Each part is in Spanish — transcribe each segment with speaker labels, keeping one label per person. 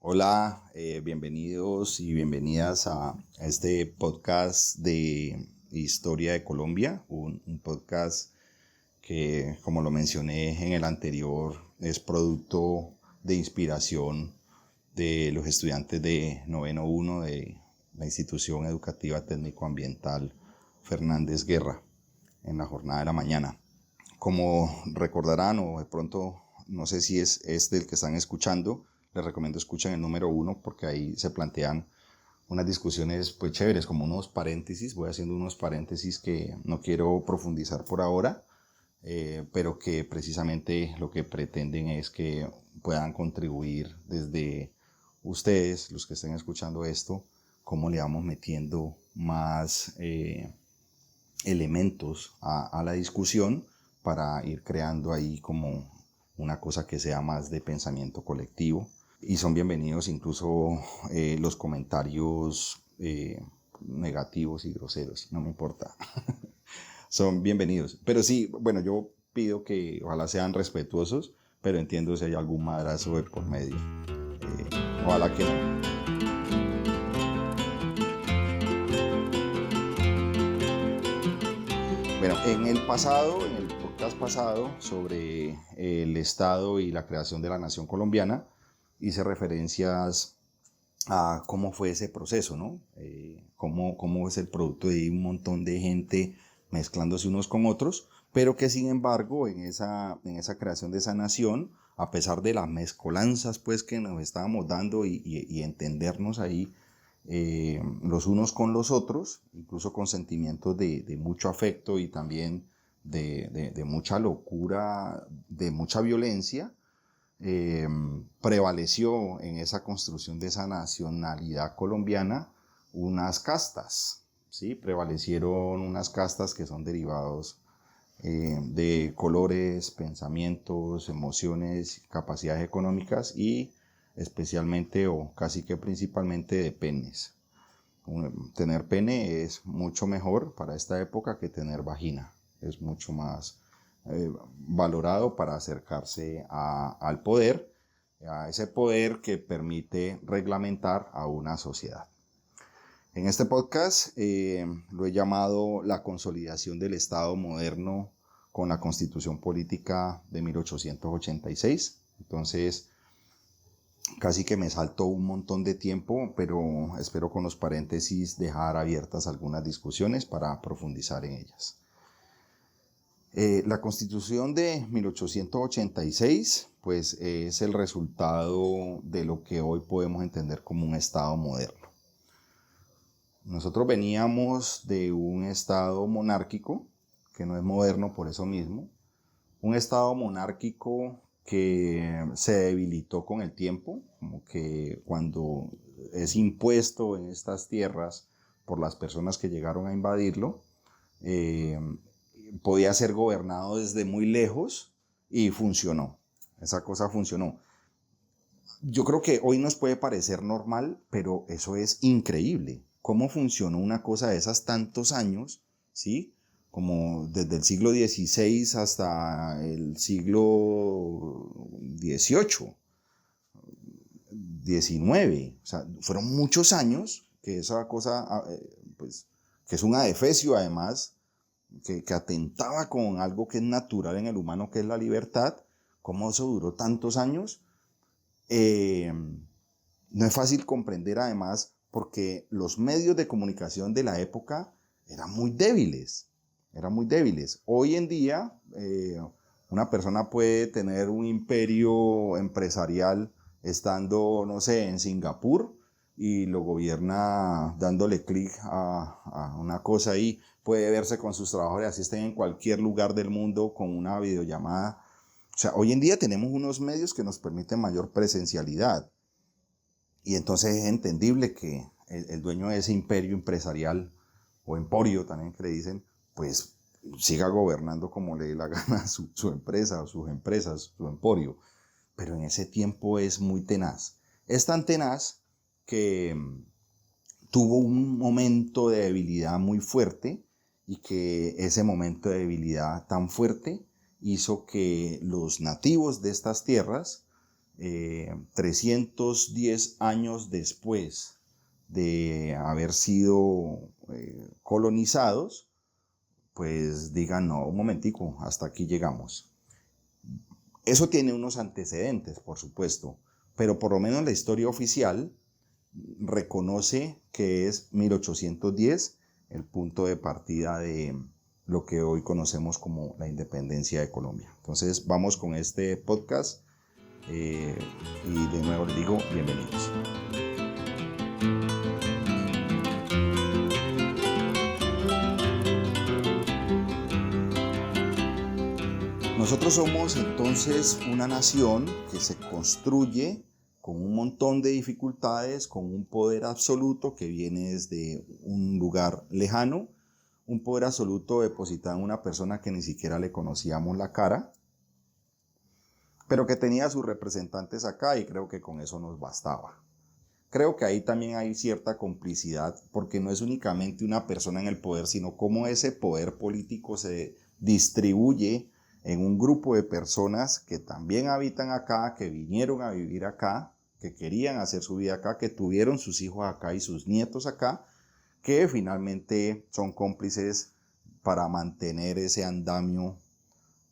Speaker 1: Hola, bienvenidos y bienvenidas a este podcast de Historia de Colombia, un podcast que, como lo mencioné en el anterior, es producto de inspiración de los estudiantes de noveno 1 de la institución educativa técnico-ambiental Fernández Guerra en la jornada de la mañana. Como recordarán, o de pronto no sé si es este el que están escuchando, les recomiendo escuchen el número 1 porque ahí se plantean unas discusiones pues chéveres, como unos paréntesis. Voy haciendo unos paréntesis que no quiero profundizar por ahora, pero que precisamente lo que pretenden es que puedan contribuir desde ustedes, los que estén escuchando esto, cómo le vamos metiendo más elementos a la discusión para ir creando ahí como una cosa que sea más de pensamiento colectivo. Y son bienvenidos incluso los comentarios negativos y groseros, no me importa. Son bienvenidos. Pero sí, bueno, yo pido que ojalá sean respetuosos, pero entiendo si hay algún madrazo de por medio. Ojalá que no. Bueno, en el podcast pasado sobre el Estado y la creación de la nación colombiana, hice referencias a cómo fue ese proceso, ¿no? Cómo es el producto de un montón de gente mezclándose unos con otros, pero que sin embargo en esa creación de esa nación, a pesar de las mezcolanzas pues que nos estábamos dando y entendernos ahí, los unos con los otros, incluso con sentimientos de mucho afecto y también de mucha locura, de mucha violencia, prevaleció en esa construcción de esa nacionalidad colombiana unas castas, ¿sí? Prevalecieron unas castas que son derivados de colores, pensamientos, emociones, capacidades económicas y especialmente o casi que principalmente de penes. Tener pene es mucho mejor para esta época que tener vagina. Es mucho más valorado para acercarse al poder, a ese poder que permite reglamentar a una sociedad. En este podcast lo he llamado la consolidación del Estado moderno con la Constitución Política de 1886. Entonces, casi que me saltó un montón de tiempo, pero espero con los paréntesis dejar abiertas algunas discusiones para profundizar en ellas. La Constitución de 1886 pues, es el resultado de lo que hoy podemos entender como un Estado moderno. Nosotros veníamos de un Estado monárquico, que no es moderno por eso mismo, un Estado monárquico que se debilitó con el tiempo, como que cuando es impuesto en estas tierras por las personas que llegaron a invadirlo, podía ser gobernado desde muy lejos y funcionó. Esa cosa funcionó. Yo creo que hoy nos puede parecer normal, pero eso es increíble. ¿Cómo funcionó una cosa de esas tantos años? ¿Sí? Como desde el siglo XVI hasta el siglo XVIII, XIX. O sea, fueron muchos años que esa cosa, pues, que es un adefesio además, que atentaba con algo que es natural en el humano, que es la libertad. ¿Cómo eso duró tantos años? No es fácil comprender además porque los medios de comunicación de la época eran muy débiles. Hoy en día una persona puede tener un imperio empresarial estando, no sé, en Singapur y lo gobierna dándole clic a una cosa ahí. Puede verse con sus trabajadores, así estén en cualquier lugar del mundo con una videollamada. O sea, hoy en día tenemos unos medios que nos permiten mayor presencialidad. Y entonces es entendible que el dueño de ese imperio empresarial, o emporio también que le dicen, pues siga gobernando como le dé la gana su empresa, o sus empresas, su emporio. Pero en ese tiempo es muy tenaz. Es tan tenaz que tuvo un momento de debilidad muy fuerte y que ese momento de debilidad tan fuerte hizo que los nativos de estas tierras 310 años después de haber sido colonizados, pues digan, no, un momentico, hasta aquí llegamos. Eso tiene unos antecedentes, por supuesto, pero por lo menos la historia oficial reconoce que es 1810 el punto de partida de lo que hoy conocemos como la independencia de Colombia. Entonces vamos con este podcast y de nuevo les digo bienvenidos. Nosotros somos entonces una nación que se construye con un montón de dificultades, con un poder absoluto que viene desde un lugar lejano, un poder absoluto depositado en una persona que ni siquiera le conocíamos la cara, pero que tenía sus representantes acá y creo que con eso nos bastaba. Creo que ahí también hay cierta complicidad, porque no es únicamente una persona en el poder, sino cómo ese poder político se distribuye en un grupo de personas que también habitan acá, que vinieron a vivir acá, que querían hacer su vida acá, que tuvieron sus hijos acá y sus nietos acá, que finalmente son cómplices para mantener ese andamio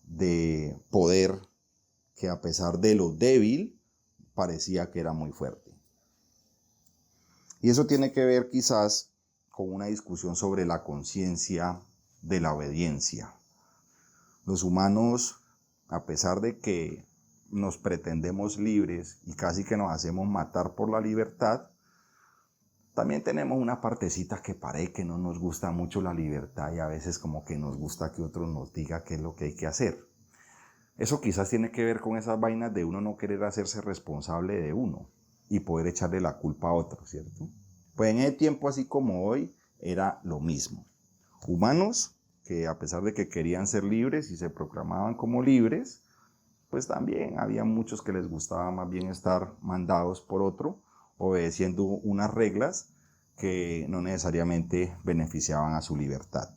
Speaker 1: de poder que a pesar de lo débil parecía que era muy fuerte. Y eso tiene que ver quizás con una discusión sobre la conciencia de la obediencia. Los humanos, a pesar de que nos pretendemos libres y casi que nos hacemos matar por la libertad, también tenemos una partecita que parece que no nos gusta mucho la libertad y a veces como que nos gusta que otros nos digan qué es lo que hay que hacer. Eso quizás tiene que ver con esas vainas de uno no querer hacerse responsable de uno y poder echarle la culpa a otro, ¿cierto? Pues en ese tiempo, así como hoy, era lo mismo. Humanos que a pesar de que querían ser libres y se proclamaban como libres, pues también había muchos que les gustaba más bien estar mandados por otro, obedeciendo unas reglas que no necesariamente beneficiaban a su libertad.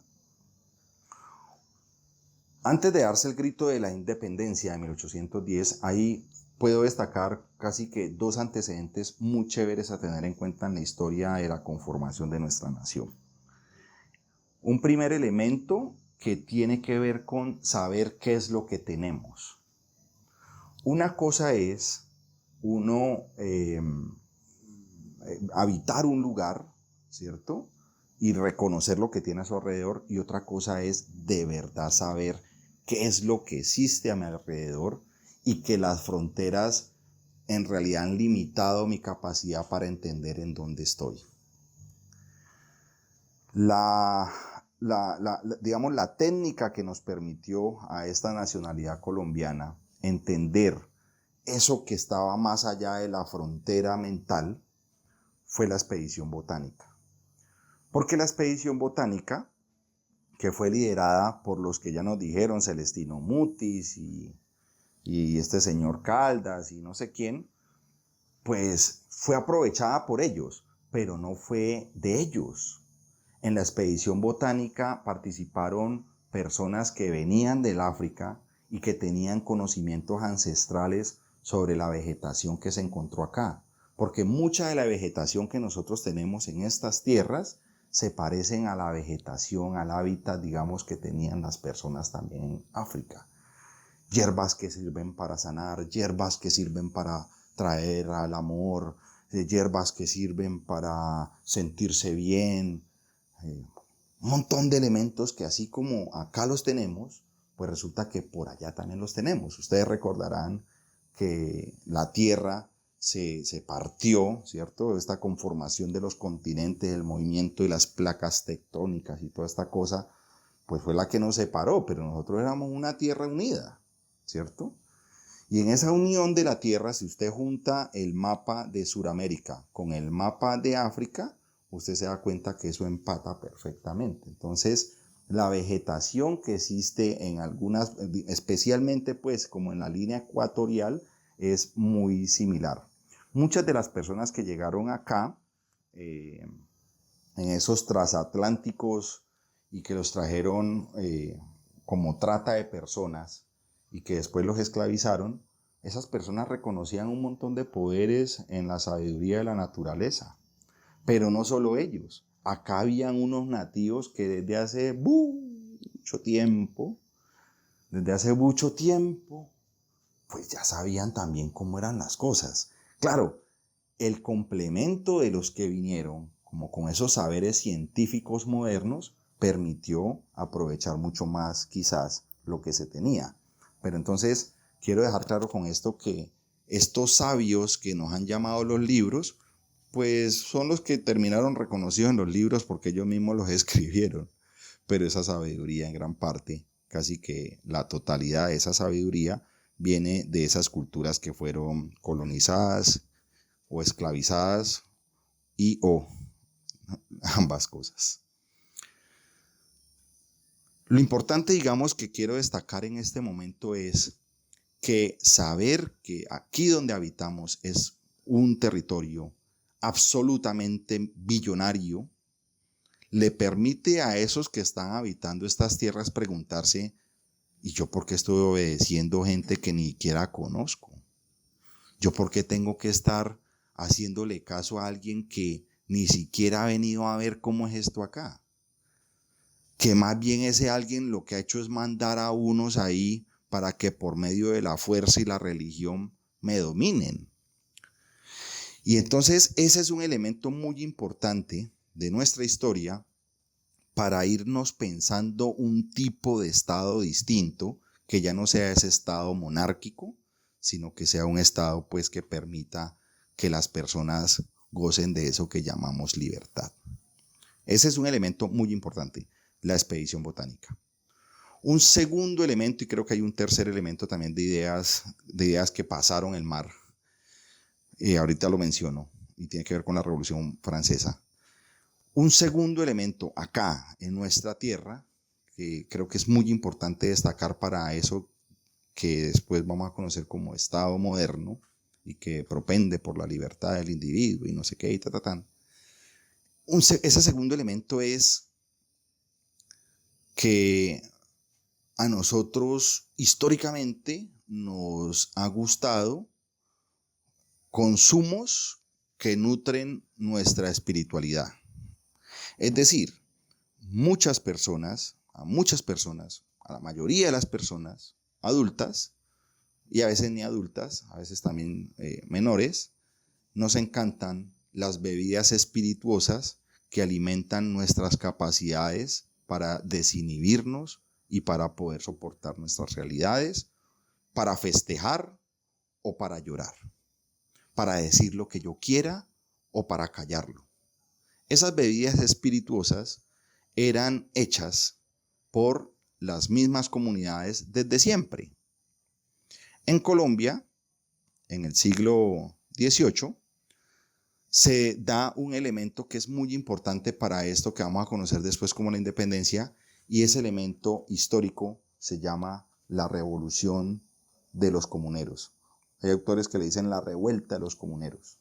Speaker 1: Antes de darse el grito de la independencia de 1810, ahí puedo destacar casi que dos antecedentes muy chéveres a tener en cuenta en la historia de la conformación de nuestra nación. Un primer elemento que tiene que ver con saber qué es lo que tenemos. Una cosa es uno habitar un lugar, ¿cierto? Y reconocer lo que tiene a su alrededor, y otra cosa es de verdad saber qué es lo que existe a mi alrededor y que las fronteras en realidad han limitado mi capacidad para entender en dónde estoy. Digamos, la técnica que nos permitió a esta nacionalidad colombiana entender eso que estaba más allá de la frontera mental fue la expedición botánica. Porque la expedición botánica, que fue liderada por los que ya nos dijeron, Celestino Mutis y este señor Caldas y no sé quién, pues fue aprovechada por ellos, pero no fue de ellos. En la expedición botánica participaron personas que venían del África y que tenían conocimientos ancestrales sobre la vegetación que se encontró acá, porque mucha de la vegetación que nosotros tenemos en estas tierras se parecen a la vegetación, al hábitat, digamos, que tenían las personas también en África. Hierbas que sirven para sanar, hierbas que sirven para traer al amor, hierbas que sirven para sentirse bien, un montón de elementos que así como acá los tenemos, pues resulta que por allá también los tenemos. Ustedes recordarán que la Tierra se partió, ¿cierto? Esta conformación de los continentes, el movimiento y las placas tectónicas y toda esta cosa, pues fue la que nos separó, pero nosotros éramos una Tierra unida, ¿cierto? Y en esa unión de la Tierra, si usted junta el mapa de Sudamérica con el mapa de África, usted se da cuenta que eso empata perfectamente. Entonces, la vegetación que existe en algunas, especialmente pues como en la línea ecuatorial, es muy similar. Muchas de las personas que llegaron acá, en esos transatlánticos y que los trajeron como trata de personas y que después los esclavizaron, esas personas reconocían un montón de poderes en la sabiduría de la naturaleza. Pero no solo ellos. Acá habían unos nativos que desde hace mucho tiempo, pues ya sabían también cómo eran las cosas. Claro, el complemento de los que vinieron, como con esos saberes científicos modernos, permitió aprovechar mucho más quizás lo que se tenía. Pero entonces quiero dejar claro con esto que estos sabios que nos han llamado los libros, pues son los que terminaron reconocidos en los libros porque ellos mismos los escribieron. Pero esa sabiduría en gran parte, casi que la totalidad de esa sabiduría, viene de esas culturas que fueron colonizadas o esclavizadas y o ambas cosas. Lo importante, digamos, que quiero destacar en este momento es que saber que aquí donde habitamos es un territorio absolutamente billonario, le permite a esos que están habitando estas tierras preguntarse, ¿y yo por qué estoy obedeciendo gente que ni siquiera conozco? ¿Yo por qué tengo que estar haciéndole caso a alguien que ni siquiera ha venido a ver cómo es esto acá? Que más bien ese alguien lo que ha hecho es mandar a unos ahí para que por medio de la fuerza y la religión me dominen. Y entonces ese es un elemento muy importante de nuestra historia para irnos pensando un tipo de estado distinto, que ya no sea ese estado monárquico, sino que sea un estado pues que permita que las personas gocen de eso que llamamos libertad. Ese es un elemento muy importante, la expedición botánica. Un segundo elemento, y creo que hay un tercer elemento también de ideas que pasaron el mar, ahorita lo menciono, y tiene que ver con la Revolución Francesa. Un segundo elemento acá en nuestra tierra, que creo que es muy importante destacar para eso que después vamos a conocer como Estado moderno y que propende por la libertad del individuo y no sé qué y ese segundo elemento es que a nosotros históricamente nos ha gustado consumos que nutren nuestra espiritualidad. Es decir, a la mayoría de las personas adultas, y a veces ni adultas, a veces también menores, nos encantan las bebidas espirituosas que alimentan nuestras capacidades para desinhibirnos y para poder soportar nuestras realidades, para festejar o para llorar, para decir lo que yo quiera o para callarlo. Esas bebidas espirituosas eran hechas por las mismas comunidades desde siempre. En Colombia, en el siglo XVIII, se da un elemento que es muy importante para esto que vamos a conocer después como la independencia, y ese elemento histórico se llama la Revolución de los Comuneros. Hay autores que le dicen la revuelta de los comuneros.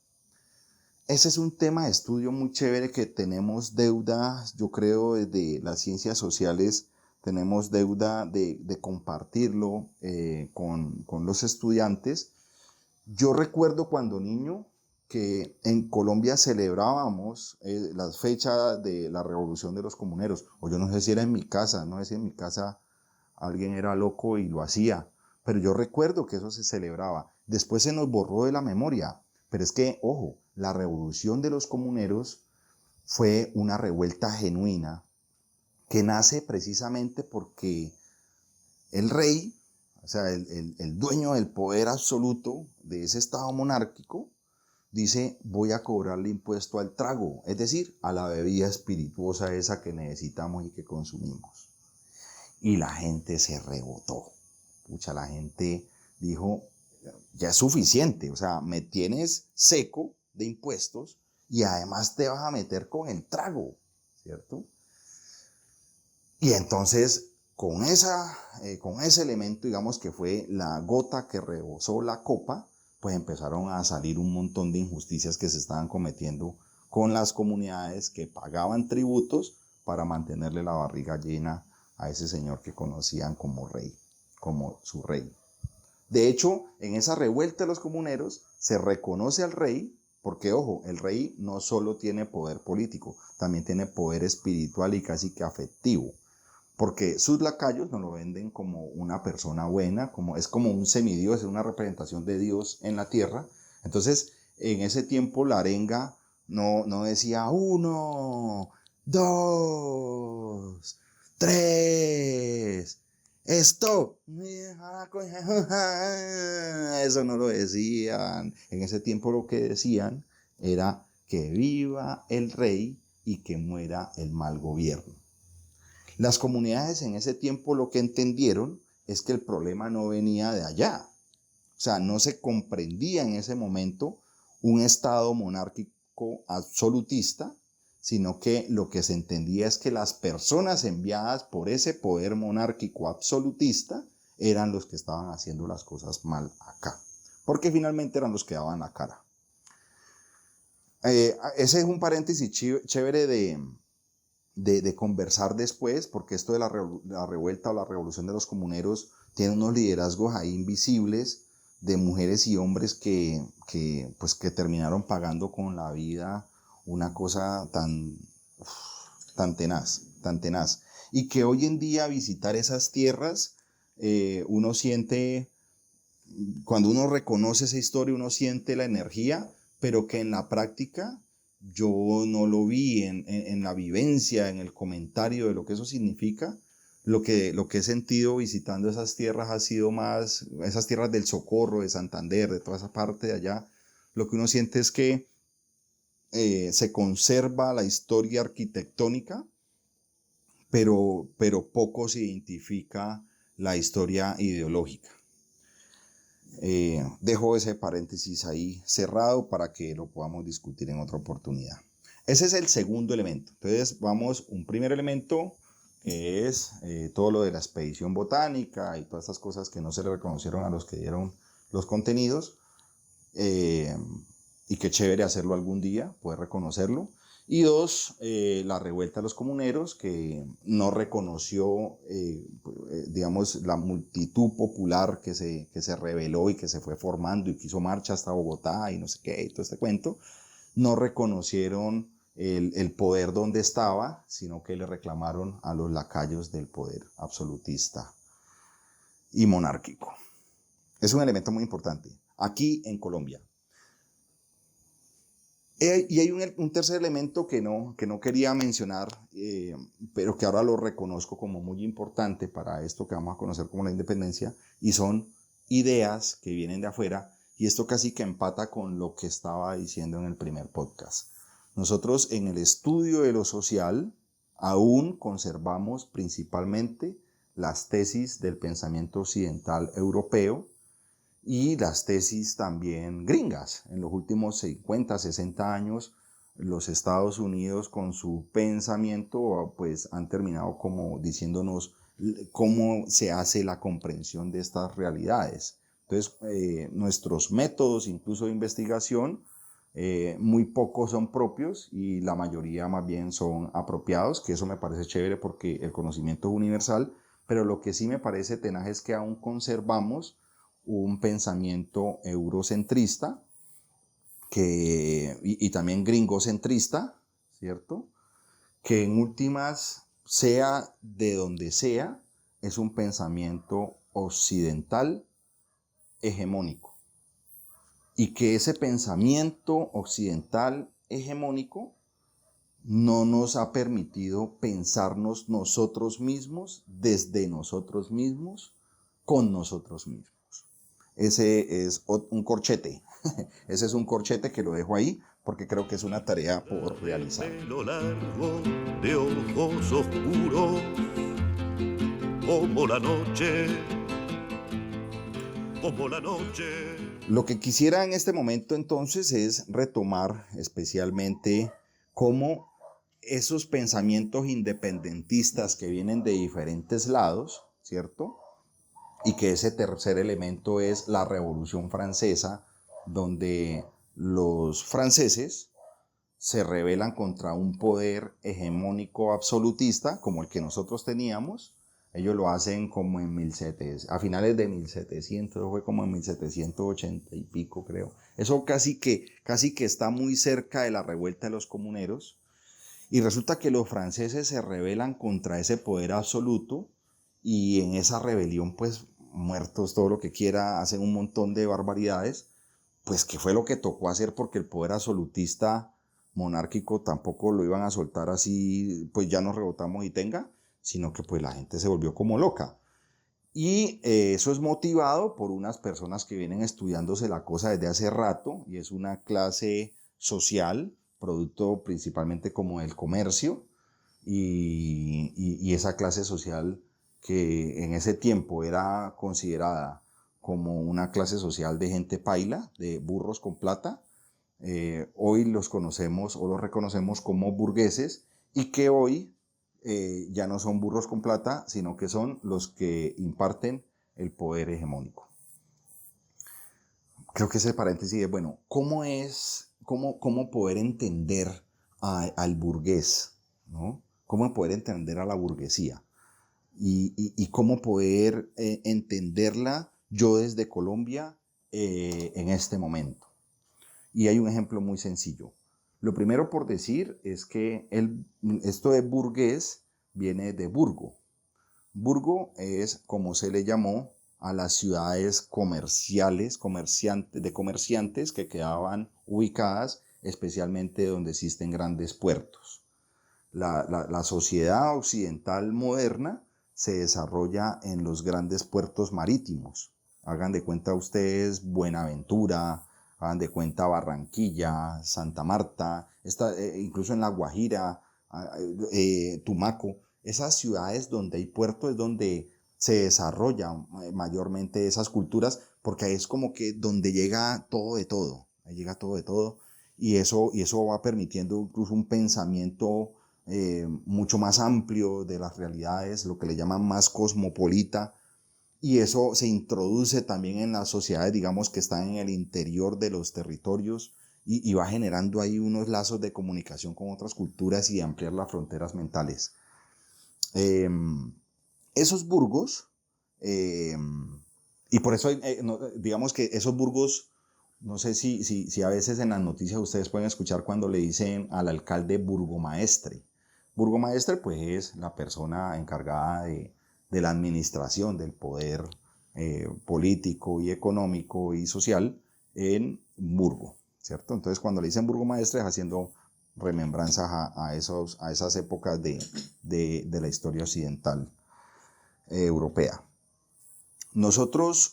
Speaker 1: Ese es un tema de estudio muy chévere que tenemos deuda, yo creo, desde las ciencias sociales, tenemos deuda de compartirlo con los estudiantes. Yo recuerdo cuando niño que en Colombia celebrábamos las fechas de la Revolución de los Comuneros, o yo no sé si era en mi casa, no sé si en mi casa alguien era loco y lo hacía, pero yo recuerdo que eso se celebraba. Después se nos borró de la memoria, pero es que, ojo, la Revolución de los Comuneros fue una revuelta genuina que nace precisamente porque el rey, o sea, el dueño del poder absoluto de ese estado monárquico, dice, voy a cobrarle impuesto al trago, es decir, a la bebida espirituosa esa que necesitamos y que consumimos. Y la gente se rebotó. Pucha, la gente dijo, ya es suficiente, o sea, me tienes seco de impuestos y además te vas a meter con el trago, ¿cierto? Y entonces, con ese elemento, digamos que fue la gota que rebosó la copa, pues empezaron a salir un montón de injusticias que se estaban cometiendo con las comunidades que pagaban tributos para mantenerle la barriga llena a ese señor que conocían como rey, como su rey. De hecho, en esa revuelta de los comuneros se reconoce al rey, porque ojo, el rey no solo tiene poder político, también tiene poder espiritual y casi que afectivo, porque sus lacayos nos lo venden como una persona buena, es como un semidios, es una representación de Dios en la tierra. Entonces, en ese tiempo la arenga no decía 1, 2, 3, stop. Eso no lo decían. En ese tiempo lo que decían era que viva el rey y que muera el mal gobierno. Las comunidades en ese tiempo lo que entendieron es que el problema no venía de allá. O sea, no se comprendía en ese momento un estado monárquico absolutista, sino que lo que se entendía es que las personas enviadas por ese poder monárquico absolutista eran los que estaban haciendo las cosas mal acá, porque finalmente eran los que daban la cara. Ese es un paréntesis chévere de conversar después, porque esto de la revuelta o la revolución de los comuneros tiene unos liderazgos ahí invisibles de mujeres y hombres que terminaron pagando con la vida una cosa tan tenaz, y que hoy en día visitar esas tierras, uno siente, cuando uno reconoce esa historia, uno siente la energía, pero que en la práctica yo no lo vi en la vivencia, en el comentario de lo que eso significa. Lo que he sentido visitando esas tierras ha sido más, esas tierras del Socorro, de Santander, de toda esa parte de allá. Lo que uno siente es que se conserva la historia arquitectónica, pero poco se identifica la historia ideológica. Dejo ese paréntesis ahí cerrado para que lo podamos discutir en otra oportunidad. Ese es el segundo elemento. Entonces vamos, un primer elemento que es todo lo de la expedición botánica y todas estas cosas que no se le reconocieron a los que dieron los contenidos, y qué chévere hacerlo algún día, poder reconocerlo. Y dos, la revuelta de los comuneros, que no reconoció, digamos, la multitud popular que se rebeló y que se fue formando y que hizo marcha hasta Bogotá y no sé qué, y todo este cuento. No reconocieron el poder donde estaba, sino que le reclamaron a los lacayos del poder absolutista y monárquico. Es un elemento muy importante. Aquí en Colombia. Y hay un tercer elemento que no quería mencionar, pero que ahora lo reconozco como muy importante para esto que vamos a conocer como la independencia, y son ideas que vienen de afuera, y esto casi que empata con lo que estaba diciendo en el primer podcast. Nosotros en el estudio de lo social aún conservamos principalmente las tesis del pensamiento occidental europeo, y las tesis también gringas. En los últimos 50, 60 años, los Estados Unidos con su pensamiento pues han terminado como diciéndonos cómo se hace la comprensión de estas realidades. Entonces, nuestros métodos, incluso de investigación, muy pocos son propios y la mayoría más bien son apropiados, que eso me parece chévere porque el conocimiento es universal, pero lo que sí me parece tenaz es que aún conservamos un pensamiento eurocentrista y también gringocentrista, ¿cierto? Que en últimas, sea de donde sea, es un pensamiento occidental hegemónico. Y que ese pensamiento occidental hegemónico no nos ha permitido pensarnos nosotros mismos, desde nosotros mismos, con nosotros mismos. Ese es un corchete. Ese es un corchete que lo dejo ahí porque creo que es una tarea por realizar.
Speaker 2: Pelo largo, de ojos oscuros, como la noche, como la noche.
Speaker 1: Lo que quisiera en este momento entonces es retomar especialmente cómo esos pensamientos independentistas que vienen de diferentes lados, ¿cierto? Y que ese tercer elemento es la Revolución Francesa, donde los franceses se rebelan contra un poder hegemónico absolutista como el que nosotros teníamos, Ellos lo hacen como en 1700, a finales de 1700, fue como en 1780 y pico, creo. Eso casi que está muy cerca de la revuelta de los comuneros. Y resulta que los franceses se rebelan contra ese poder absoluto y en esa rebelión, pues, muertos, todo lo que quiera, hacen un montón de barbaridades, pues que fue lo que tocó hacer porque el poder absolutista monárquico tampoco lo iban a soltar así, pues ya nos rebotamos y tenga, sino que pues la gente se volvió como loca. Y eso es motivado por unas personas que vienen estudiándose la cosa desde hace rato, y es una clase social, producto principalmente como del comercio, y esa clase social que en ese tiempo era considerada como una clase social de gente paila, de burros con plata, hoy los conocemos o los reconocemos como burgueses, y que hoy ya no son burros con plata, sino que son los que imparten el poder hegemónico. Creo que ese paréntesis es bueno. ¿Cómo poder entender al burgués? ¿No? ¿Cómo poder entender a la burguesía? Y cómo poder entenderla yo desde Colombia en este momento. Y hay un ejemplo muy sencillo. Lo primero por decir es que esto de burgués viene de burgo. Burgo es como se le llamó a las ciudades comerciales, de comerciantes que quedaban ubicadas especialmente donde existen grandes puertos. La sociedad occidental moderna se desarrolla en los grandes puertos marítimos. Hagan de cuenta ustedes Buenaventura, hagan de cuenta Barranquilla, Santa Marta, incluso en La Guajira, Tumaco. Esas ciudades donde hay puertos es donde se desarrollan mayormente esas culturas, porque ahí es como que donde llega todo de todo, ahí llega todo de todo, y eso va permitiendo incluso un pensamiento mucho más amplio de las realidades, lo que le llaman más cosmopolita, y eso se introduce también en las sociedades, digamos, que están en el interior de los territorios, y va generando ahí unos lazos de comunicación con otras culturas y de ampliar las fronteras mentales. Esos burgos, y por eso digamos que esos burgos, no sé si a veces en las noticias ustedes pueden escuchar cuando le dicen al alcalde burgomaestre. Burgomaestre pues es la persona encargada de la administración del poder político y económico y social en Burgo, ¿cierto? Entonces cuando le dicen burgomaestre es haciendo remembranzas a esas épocas de la historia occidental europea. Nosotros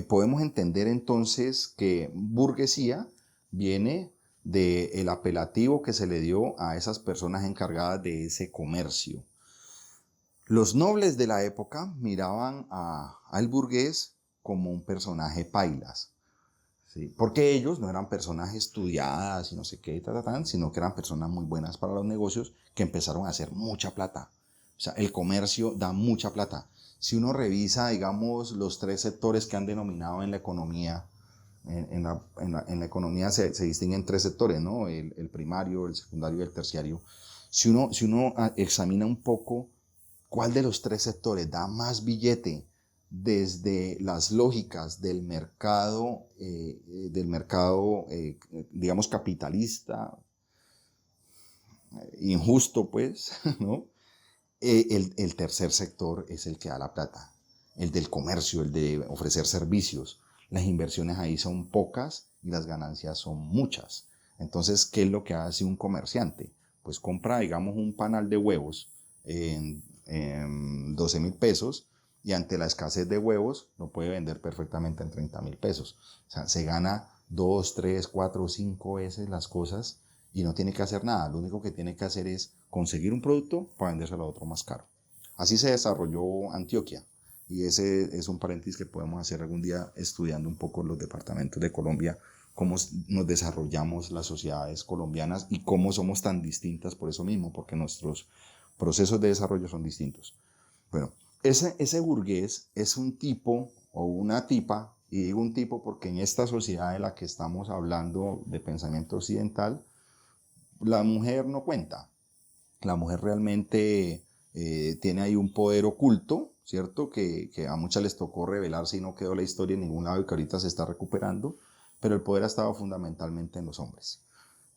Speaker 1: podemos entender entonces que burguesía viene del apelativo que se le dio a esas personas encargadas de ese comercio. Los nobles de la época miraban al burgués como un personaje pailas, ¿sí? Porque ellos no eran personas estudiadas y no sé qué, sino que eran personas muy buenas para los negocios que empezaron a hacer mucha plata. O sea, el comercio da mucha plata. Si uno revisa, digamos, los tres sectores que han denominado en la economía, en la economía se distinguen tres sectores, ¿no? El primario, el secundario y el terciario. Si uno examina un poco cuál de los tres sectores da más billete desde las lógicas del mercado, digamos, capitalista, injusto, pues, ¿no? El tercer sector es el que da la plata, el del comercio, el de ofrecer servicios. Las inversiones ahí son pocas y las ganancias son muchas. Entonces, ¿qué es lo que hace un comerciante? Pues compra, digamos, un panal de huevos en 12,000 pesos, y ante la escasez de huevos lo puede vender perfectamente en 30,000 pesos. O sea, se gana 2, 3, 4, 5 veces las cosas y no tiene que hacer nada. Lo único que tiene que hacer es conseguir un producto para vendérselo a otro más caro. Así se desarrolló Antioquia, y ese es un paréntesis que podemos hacer algún día estudiando un poco los departamentos de Colombia, cómo nos desarrollamos las sociedades colombianas y cómo somos tan distintas por eso mismo, porque nuestros procesos de desarrollo son distintos. Bueno, ese burgués es un tipo o una tipa, y digo un tipo porque en esta sociedad de la que estamos hablando de pensamiento occidental, la mujer no cuenta. La mujer realmente tiene ahí un poder oculto, ¿cierto? Que a muchas les tocó revelarse y no quedó la historia en ningún lado y que ahorita se está recuperando, pero el poder ha estado fundamentalmente en los hombres.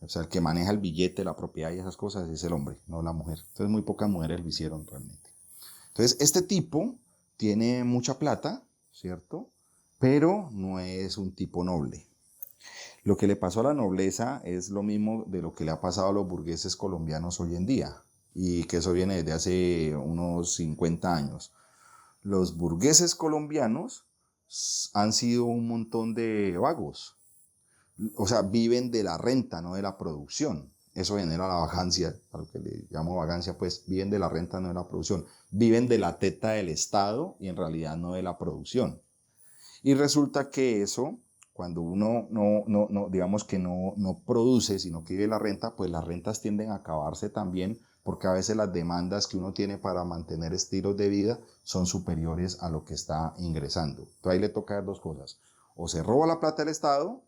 Speaker 1: O sea, el que maneja el billete, la propiedad y esas cosas es el hombre, no la mujer. Entonces muy pocas mujeres lo hicieron realmente. Entonces este tipo tiene mucha plata, ¿cierto? Pero no es un tipo noble. Lo que le pasó a la nobleza es lo mismo de lo que le ha pasado a los burgueses colombianos hoy en día, y que eso viene desde hace unos 50 años. Los burgueses colombianos han sido un montón de vagos, o sea, viven de la renta, no de la producción. Eso genera la vagancia, a lo que le llamo vagancia, pues viven de la renta, no de la producción. Viven de la teta del Estado y en realidad no de la producción. Y resulta que eso, cuando uno digamos que no produce, sino que vive la renta, pues las rentas tienden a acabarse también, porque a veces las demandas que uno tiene para mantener estilos de vida son superiores a lo que está ingresando. Entonces ahí le toca ver dos cosas: o se roba la plata del Estado,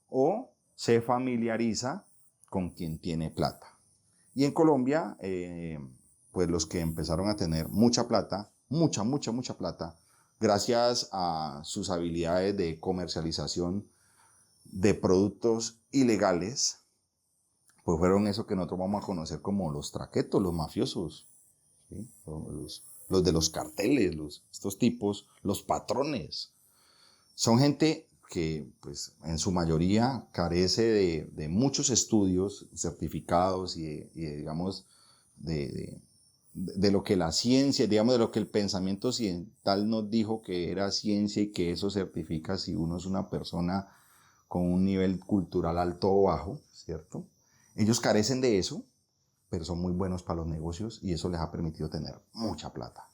Speaker 1: o se familiariza con quien tiene plata. Y en Colombia, pues los que empezaron a tener mucha plata, mucha plata, gracias a sus habilidades de comercialización de productos ilegales, pues fueron eso que nosotros vamos a conocer como los traquetos, los mafiosos, ¿sí? Los de los carteles, estos tipos, los patrones. Son gente que pues en su mayoría carece de muchos estudios certificados y digamos de lo que la ciencia, digamos de lo que el pensamiento occidental nos dijo que era ciencia y que eso certifica si uno es una persona con un nivel cultural alto o bajo, ¿cierto? Ellos carecen de eso, pero son muy buenos para los negocios y eso les ha permitido tener mucha plata.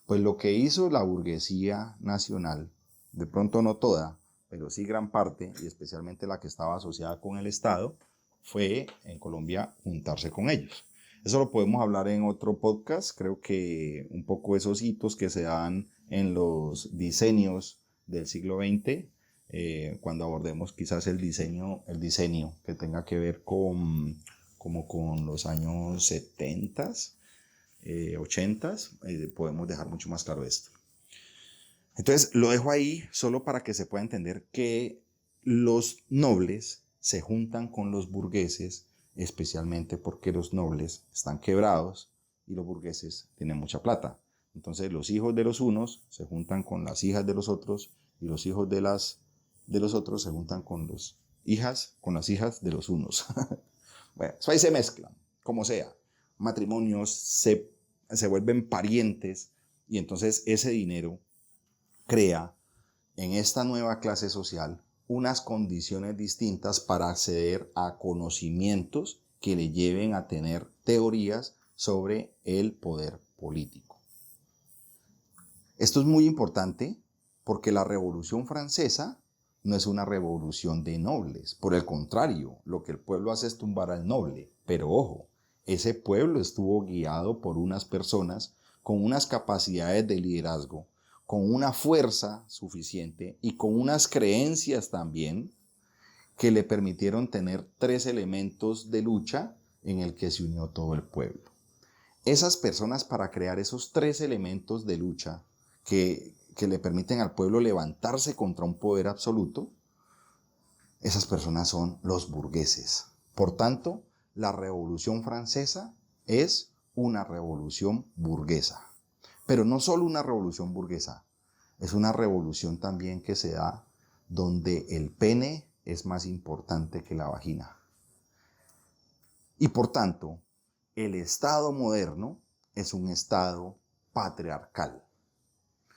Speaker 1: Pues lo que hizo la burguesía nacional, de pronto no toda, pero sí gran parte, y especialmente la que estaba asociada con el Estado, fue en Colombia juntarse con ellos. Eso lo podemos hablar en otro podcast. Creo que un poco esos hitos que se dan en los diseños del siglo XX, cuando abordemos quizás el diseño que tenga que ver con los años 70, 80, podemos dejar mucho más claro esto. Entonces lo dejo ahí solo para que se pueda entender que los nobles se juntan con los burgueses, especialmente porque los nobles están quebrados y los burgueses tienen mucha plata. Entonces los hijos de los unos se juntan con las hijas de los otros y los hijos de los otros se juntan con las hijas de los unos. Bueno, eso ahí se mezclan, como sea. Matrimonios se vuelven parientes y entonces ese dinero crea en esta nueva clase social unas condiciones distintas para acceder a conocimientos que le lleven a tener teorías sobre el poder político. Esto es muy importante porque la Revolución Francesa no es una revolución de nobles. Por el contrario, lo que el pueblo hace es tumbar al noble. Pero ojo, ese pueblo estuvo guiado por unas personas con unas capacidades de liderazgo, con una fuerza suficiente y con unas creencias también que le permitieron tener 3 elementos de lucha en el que se unió todo el pueblo. Esas personas, para crear esos 3 elementos de lucha que le permiten al pueblo levantarse contra un poder absoluto, esas personas son los burgueses. Por tanto, la Revolución Francesa es una revolución burguesa. Pero no solo una revolución burguesa, es una revolución también que se da donde el pene es más importante que la vagina. Y por tanto, el Estado moderno es un Estado patriarcal.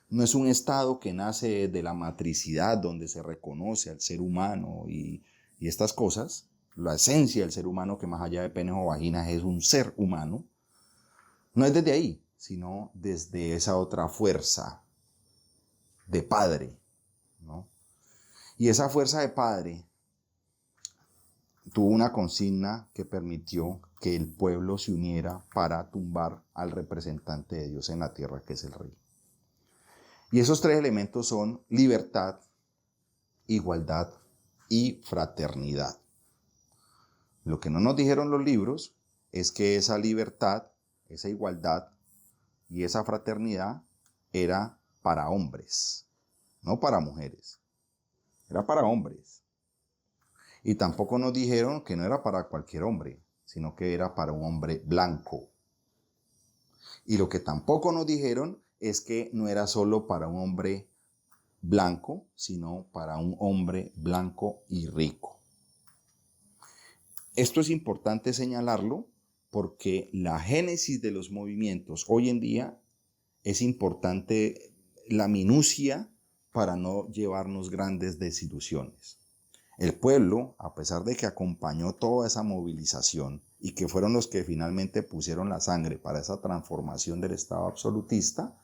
Speaker 1: No es un Estado que nace de la matricidad, donde se reconoce al ser humano y estas cosas. La esencia del ser humano, que más allá de penes o vaginas es un ser humano. No es desde ahí, sino desde esa otra fuerza de padre, ¿no? Y esa fuerza de padre tuvo una consigna que permitió que el pueblo se uniera para tumbar al representante de Dios en la tierra, que es el rey. Y esos 3 elementos son libertad, igualdad y fraternidad. Lo que no nos dijeron los libros es que esa libertad, esa igualdad, y esa fraternidad era para hombres, no para mujeres. Era para hombres. Y tampoco nos dijeron que no era para cualquier hombre, sino que era para un hombre blanco. Y lo que tampoco nos dijeron es que no era solo para un hombre blanco, sino para un hombre blanco y rico. Esto es importante señalarlo porque la génesis de los movimientos hoy en día es importante la minucia para no llevarnos grandes desilusiones. El pueblo, a pesar de que acompañó toda esa movilización y que fueron los que finalmente pusieron la sangre para esa transformación del Estado absolutista,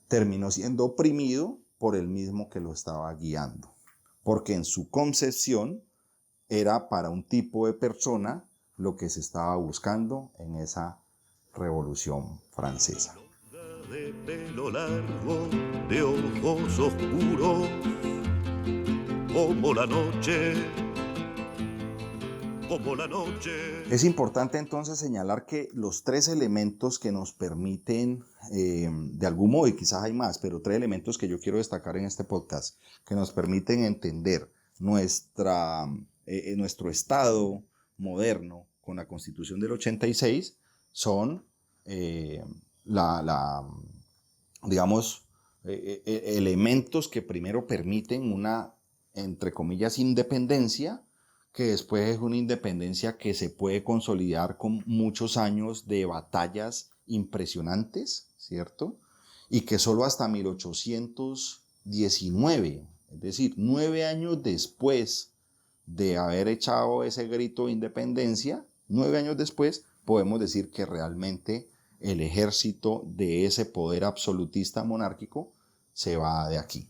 Speaker 1: terminó siendo oprimido por el mismo que lo estaba guiando. Porque en su concepción era para un tipo de persona lo que se estaba buscando en esa Revolución Francesa.
Speaker 2: De pelo largo, de ojos oscuros, como la noche, como la noche.
Speaker 1: Es importante entonces señalar que los tres elementos que nos permiten, de algún modo, y quizás hay más, pero tres elementos que yo quiero destacar en este podcast, que nos permiten entender nuestro estado moderno con la Constitución del 86, son elementos que primero permiten una, entre comillas, independencia, que después es una independencia que se puede consolidar con muchos años de batallas impresionantes, ¿cierto? Y que solo hasta 1819, es decir, 9 años después de haber echado ese grito de independencia, 9 años después, podemos decir que realmente el ejército de ese poder absolutista monárquico se va de aquí.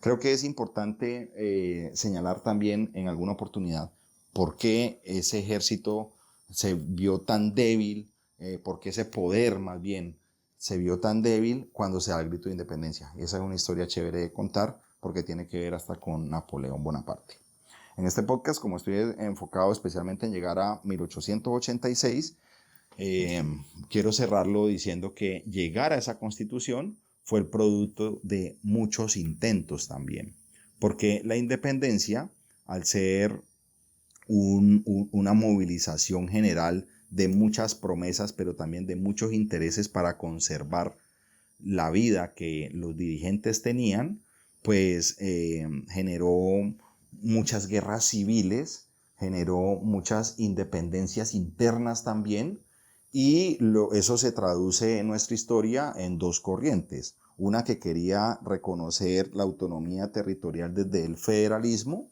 Speaker 1: Creo que es importante señalar también en alguna oportunidad por qué ese ejército se vio tan débil, por qué ese poder más bien se vio tan débil cuando se da el grito de independencia. Y esa es una historia chévere de contar porque tiene que ver hasta con Napoleón Bonaparte. En este podcast, como estoy enfocado especialmente en llegar a 1886, quiero cerrarlo diciendo que llegar a esa constitución fue el producto de muchos intentos también, porque la independencia, al ser una movilización general de muchas promesas, pero también de muchos intereses para conservar la vida que los dirigentes tenían, pues generó muchas guerras civiles, generó muchas independencias internas también, y eso se traduce en nuestra historia en dos corrientes. Una que quería reconocer la autonomía territorial desde el federalismo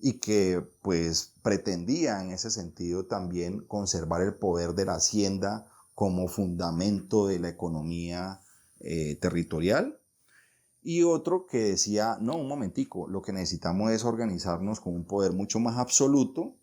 Speaker 1: y que pues pretendía en ese sentido también conservar el poder de la hacienda como fundamento de la economía territorial. Y otro que decía, no, un momentico, lo que necesitamos es organizarnos con un poder mucho más absoluto,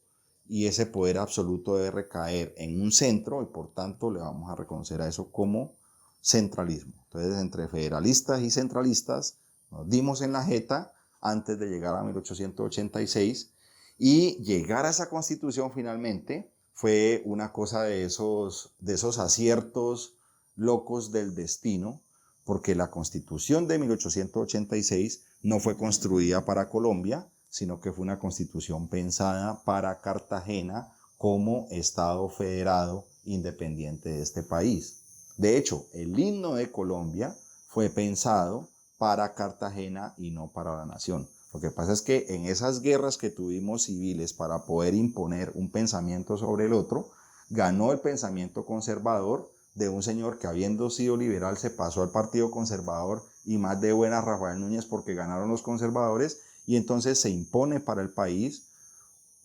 Speaker 1: y ese poder absoluto debe recaer en un centro, y por tanto le vamos a reconocer a eso como centralismo. Entonces, entre federalistas y centralistas nos dimos en la jeta antes de llegar a 1886, y llegar a esa constitución finalmente fue una cosa de esos aciertos locos del destino, porque la constitución de 1886 no fue construida para Colombia, sino que fue una constitución pensada para Cartagena como Estado federado independiente de este país. De hecho, el himno de Colombia fue pensado para Cartagena y no para la nación. Lo que pasa es que en esas guerras que tuvimos civiles para poder imponer un pensamiento sobre el otro, ganó el pensamiento conservador de un señor que, habiendo sido liberal, se pasó al Partido Conservador, y más de buena Rafael Núñez, porque ganaron los conservadores, y entonces se impone para el país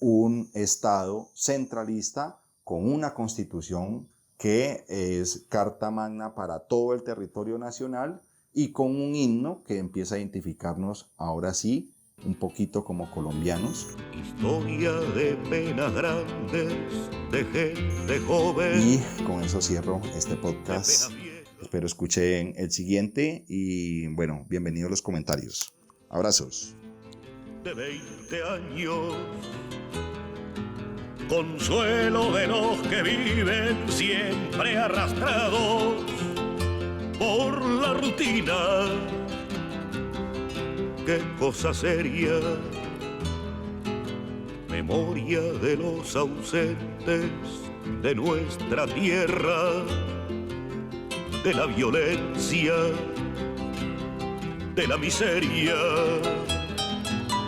Speaker 1: un Estado centralista con una constitución que es carta magna para todo el territorio nacional, y con un himno que empieza a identificarnos ahora sí un poquito como colombianos.
Speaker 2: Historia de penas grandes, de gente joven.
Speaker 1: Y con eso cierro este podcast. Espero escuchen el siguiente, y bueno, bienvenidos a los comentarios. Abrazos.
Speaker 2: De 20 años, consuelo de los que viven siempre arrastrados por la rutina. Qué cosa seria, memoria de los ausentes de nuestra tierra, de la violencia, de la miseria.